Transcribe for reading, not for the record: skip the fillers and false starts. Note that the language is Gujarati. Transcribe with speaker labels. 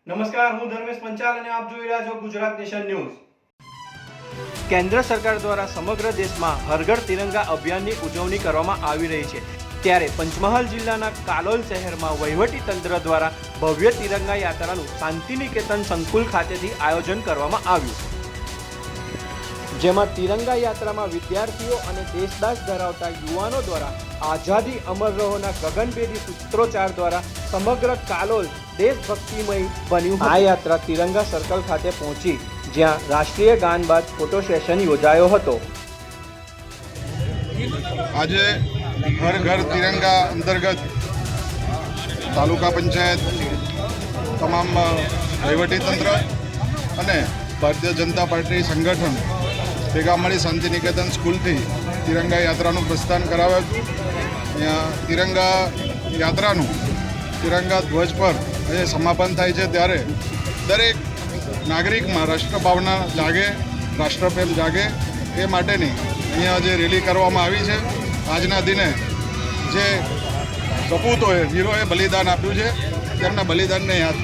Speaker 1: નમસ્કાર, હું ધર્મેશ પંચાલ અને આપ જોઈ રહ્યા છો ગુજરાત નેશન ન્યૂઝ। કેન્દ્ર સરકાર દ્વારા સમગ્ર દેશમાં હર ઘર તિરંગા અભિયાનની ઉજવણી કરવામાં આવી રહી છે, ત્યારે પંચમહાલ જિલ્લાના કાલોલ શહેરમાં વહીવટી તંત્ર દ્વારા ભવ્ય તિરંગા યાત્રાનું શાંતિનિકેતન સંકુલ ખાતેથી આયોજન કરવામાં આવ્યું, જેમાં તિરંગા યાત્રામાં વિદ્યાર્થીઓ અને દેશદાસ ધરાવતા યુવાનો દ્વારા આઝાદી અમર રહોના ગગનભેદી સૂત્રોચ્ચાર દ્વારા સમગ્ર કાલોલ દેશભક્તિમય બન્યું। આ યાત્રા તિરંગા સર્કલ ખાતે પહોંચી, જ્યાં રાષ્ટ્રીય ગાન બાદ ફોટો સેશન યોજાયો હતો।
Speaker 2: આજે હર ઘર તિરંગા અંતર્ગત તાલુકા પંચાયત, તમામ વહીવટીતંત્ર અને ભારતીય જનતા પાર્ટી સંગઠન ભેગા મળી શાંતિનિકેતન સ્કૂલથી તિરંગા યાત્રાનું પ્રસ્થાન કરાવે। અહીંયા તિરંગા યાત્રાનું તિરંગા ધ્વજ પર આજે સમાપન થાય છે, ત્યારે દરેક નાગરિકમાં રાષ્ટ્રભાવના જાગે, રાષ્ટ્રપ્રેમ જાગે એ માટેની અહીંયા જે રેલી કરવામાં આવી છે। આજના દિને જે સપૂતોએ, વીરોએ બલિદાન આપ્યું છે, તેમના બલિદાનને યાદ